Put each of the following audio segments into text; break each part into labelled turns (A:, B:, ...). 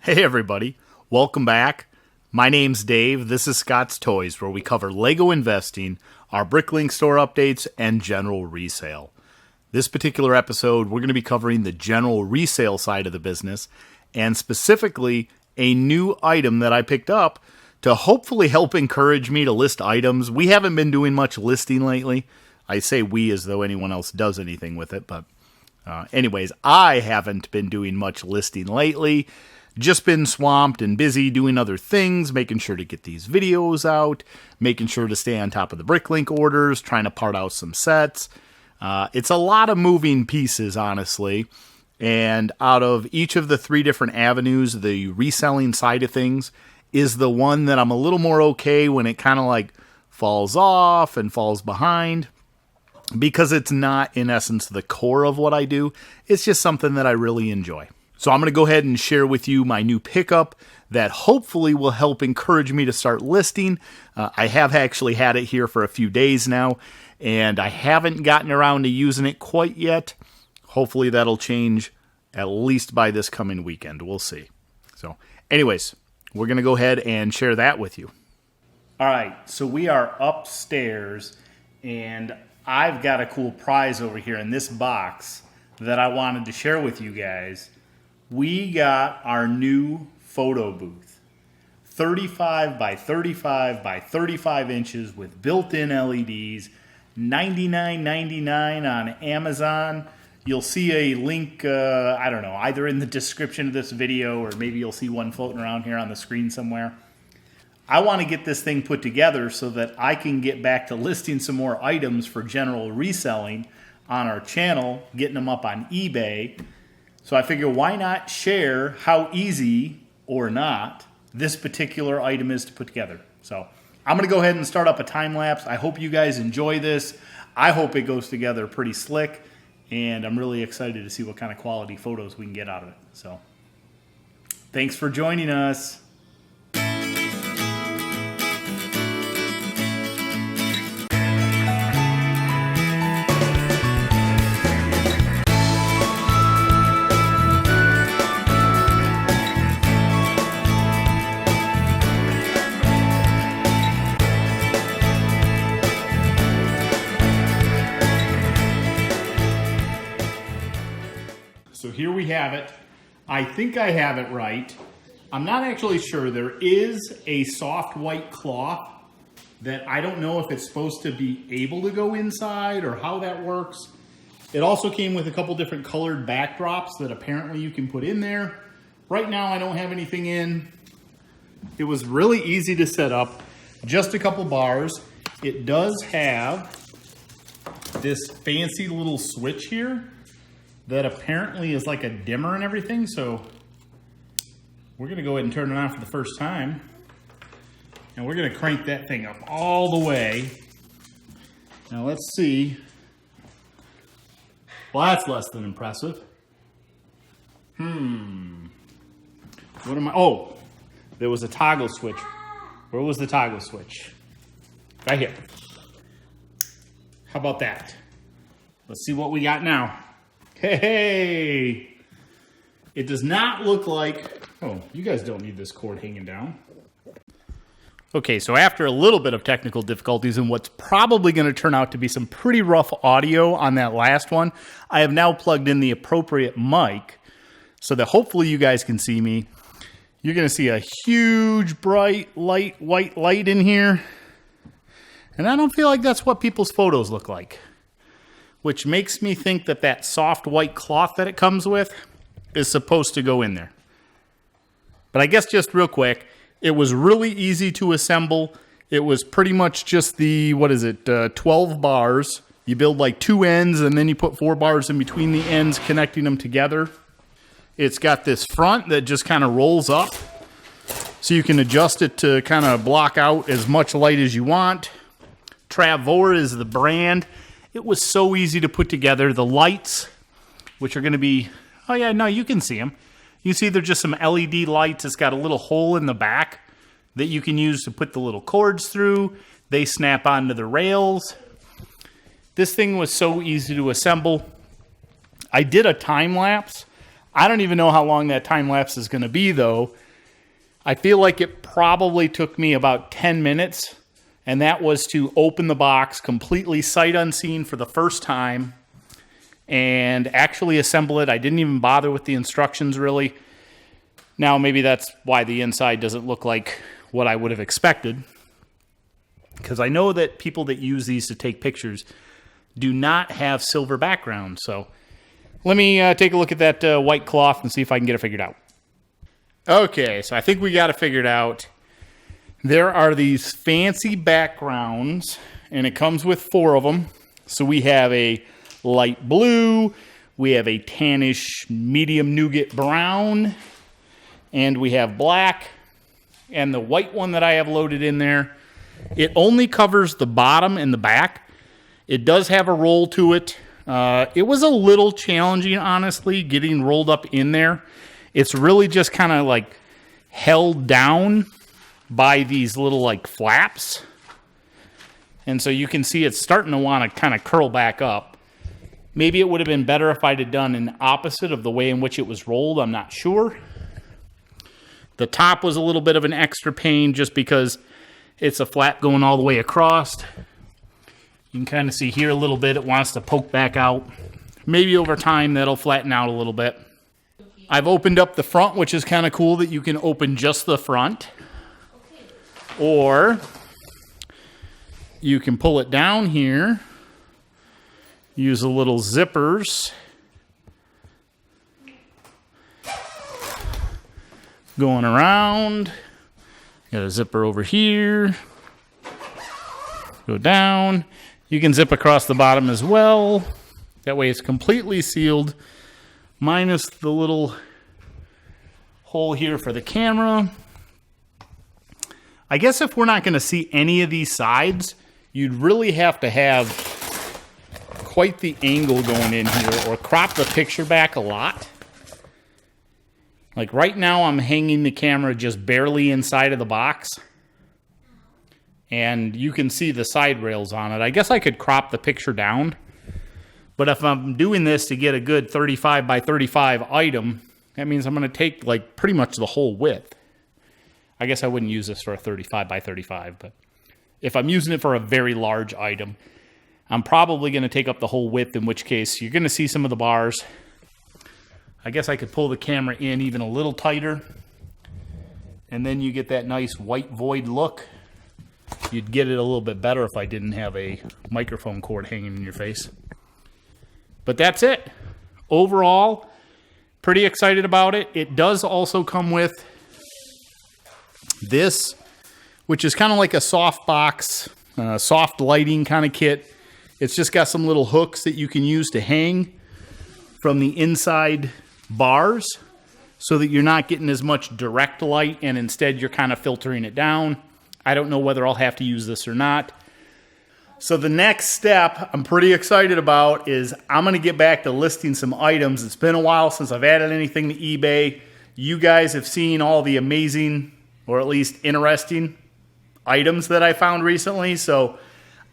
A: Hey everybody, welcome back. My name's Dave. This is ScotsToys, where we cover Lego investing, our Bricklink store updates, and general resale. This particular episode, we're going to be covering the general resale side of the business, and specifically a new item that I picked up to hopefully help encourage me to list items. We haven't been doing much listing lately. I say we as though anyone else does anything with it, but anyways, I haven't been doing much listing lately. Just been swamped and busy doing other things, making sure to get these videos out, making sure to stay on top of the Bricklink orders, trying to part out some sets. It's a lot of moving pieces, honestly. And out of each of the three different avenues, the reselling side of things is the one that I'm a little more okay when it kind of like falls off and falls behind, because it's not, in essence, the core of what I do. It's just something that I really enjoy. So I'm going to go ahead and share with you my new pickup that hopefully will help encourage me to start listing. I have actually had it here for a few days now, and I haven't gotten around to using it quite yet. Hopefully that'll change at least by this coming weekend. We'll see. So anyways, we're going to go ahead and share that with you. All right, so we are upstairs, and I've got a cool prize over here in this box that I wanted to share with you guys. We got our new photo booth, 35 by 35 by 35 inches with built-in LEDs, $99.99 on Amazon. You'll see a link, I don't know, either in the description of this video or maybe you'll see one floating around here on the screen somewhere. I want to get this thing put together so that I can get back to listing some more items for general reselling on our channel, getting them up on eBay. So I figure, why not share how easy or not this particular item is to put together. So I'm going to go ahead and start up a time lapse. I hope you guys enjoy this. I hope it goes together pretty slick, and I'm really excited to see what kind of quality photos we can get out of it. So thanks for joining us. So here we have it. I think I have it right. I'm not actually sure. There is a soft white cloth that I don't know if it's supposed to be able to go inside or how that works. It also came with a couple different colored backdrops that apparently you can put in there. Right now I don't have anything in. It was really easy to set up. Just a couple bars. It does have this fancy little switch here that apparently is like a dimmer and everything, so we're gonna go ahead and turn it on for the first time. And we're gonna crank that thing up all the way. Now let's see. Well, that's less than impressive. What am I, oh, there was a toggle switch. Where was the toggle switch? Right here. How about that? Let's see what we got now. Hey, it does not look like, oh, you guys don't need this cord hanging down. Okay, so after a little bit of technical difficulties and what's probably going to turn out to be some pretty rough audio on that last one, I have now plugged in the appropriate mic so that hopefully you guys can see me. You're going to see a huge, bright, light, white light in here. And I don't feel like that's what people's photos look like, which makes me think that that soft white cloth that it comes with is supposed to go in there. But I guess just real quick, it was really easy to assemble. It was pretty much just the, 12 bars. You build like two ends and then you put 4 bars in between the ends, connecting them together. It's got this front that just kind of rolls up, so you can adjust it to kind of block out as much light as you want. Travor is the brand. It was so easy to put together. The lights, which are going to be, oh yeah, no, you can see them. You see they're just some LED lights. It's got a little hole in the back that you can use to put the little cords through. They snap onto the rails. This thing was so easy to assemble. I did a time lapse. I don't even know how long that time lapse is going to be, though. I feel like it probably took me about 10 minutes, and that was to open the box completely sight unseen for the first time and actually assemble it. I didn't even bother with the instructions, really. Now, maybe that's why the inside doesn't look like what I would have expected, because I know that people that use these to take pictures do not have silver background. So let me take a look at that white cloth and see if I can get it figured out. Okay, so I think we got it figured out. There are these fancy backgrounds, and it comes with 4 of them. So we have a light blue, we have a tannish medium nougat brown, and we have black. And the white one that I have loaded in there, it only covers the bottom and the back. It does have a roll to it. It was a little challenging, honestly, getting rolled up in there. It's really just kind of like held down by these little like flaps. And so you can see it's starting to want to kind of curl back up. Maybe it would have been better if I'd have done an opposite of the way in which it was rolled. I'm not sure. The top was a little bit of an extra pain just because it's a flap going all the way across. You can kind of see here a little bit, it wants to poke back out. Maybe over time that'll flatten out a little bit. I've opened up the front, which is kind of cool that you can open just the front. Or you can pull it down here, use the little zippers. Going around. Got a zipper over here. Go down. You can zip across the bottom as well. That way it's completely sealed, minus the little hole here for the camera. I guess if we're not going to see any of these sides, you'd really have to have quite the angle going in here, or crop the picture back a lot. Like right now I'm hanging the camera just barely inside of the box, and you can see the side rails on it. I guess I could crop the picture down, but if I'm doing this to get a good 35 by 35 item, that means I'm going to take like pretty much the whole width. I guess I wouldn't use this for a 35 by 35, but if I'm using it for a very large item, I'm probably going to take up the whole width, in which case you're going to see some of the bars. I guess I could pull the camera in even a little tighter, and then you get that nice white void look. You'd get it a little bit better if I didn't have a microphone cord hanging in your face. But that's it. Overall, pretty excited about it. It does also come with this, which is kind of like a soft box, soft lighting kind of kit. It's just got some little hooks that you can use to hang from the inside bars so that you're not getting as much direct light, and instead you're kind of filtering it down. I don't know whether I'll have to use this or not. So the next step I'm pretty excited about is I'm going to get back to listing some items. It's been a while since I've added anything to eBay. You guys have seen all the amazing, or at least interesting, items that I found recently. So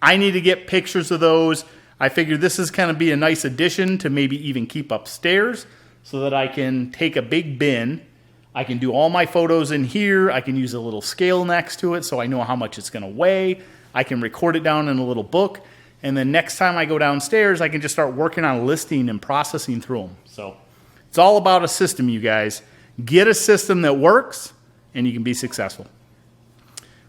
A: I need to get pictures of those. I figured this is going to be a nice addition to maybe even keep upstairs, so that I can take a big bin. I can do all my photos in here. I can use a little scale next to it so I know how much it's going to weigh. I can record it down in a little book. And then next time I go downstairs, I can just start working on listing and processing through them. So it's all about a system, you guys. Get a system that works, and you can be successful.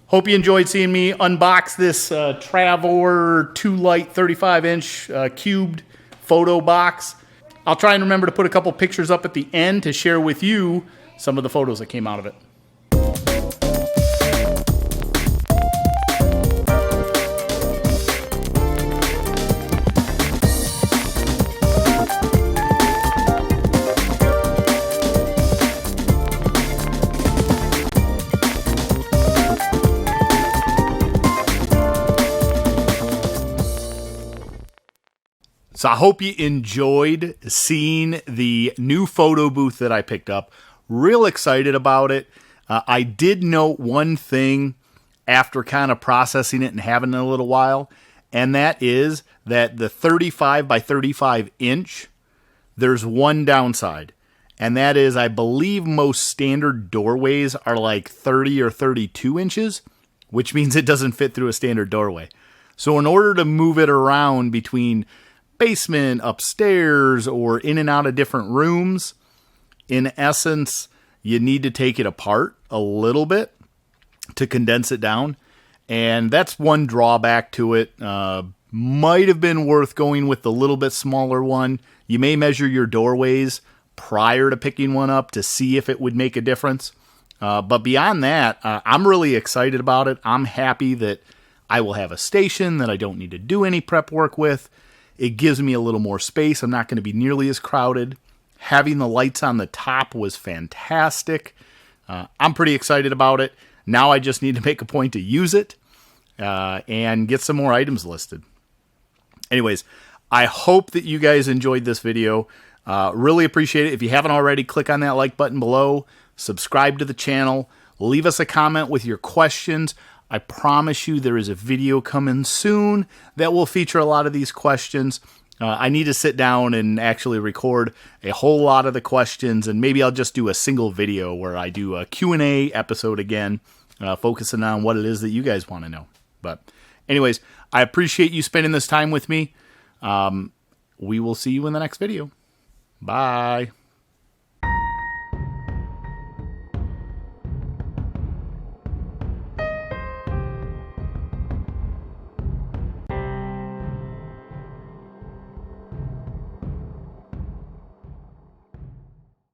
A: Hope you enjoyed seeing me unbox this Travor 2-light 35-inch cubed photo box. I'll try and remember to put a couple pictures up at the end to share with you some of the photos that came out of it. So I hope you enjoyed seeing the new photo booth that I picked up. Real excited about it. I did note one thing after kind of processing it and having it a little while, and that is that the 35 by 35 inch, there's one downside, and that is I believe most standard doorways are like 30 or 32 inches, which means it doesn't fit through a standard doorway. So in order to move it around between basement, upstairs, or in and out of different rooms, in essence, you need to take it apart a little bit to condense it down. And that's one drawback to it. Might have been worth going with the little bit smaller one. You may measure your doorways prior to picking one up to see if it would make a difference. But beyond that, I'm really excited about it. I'm happy that I will have a station that I don't need to do any prep work with. It gives me a little more space. I'm not going to be nearly as crowded. Having the lights on the top was fantastic. I'm pretty excited about it. Now I just need to make a point to use it and get some more items listed. Anyways, I hope that you guys enjoyed this video. Really appreciate it. If you haven't already, click on that like button below. Subscribe to the channel. Leave us a comment with your questions. I promise you there is a video coming soon that will feature a lot of these questions. I need to sit down and actually record a whole lot of the questions, and maybe I'll just do a single video where I do a Q&A episode again, focusing on what it is that you guys want to know. But anyways, I appreciate you spending this time with me. We will see you in the next video. Bye.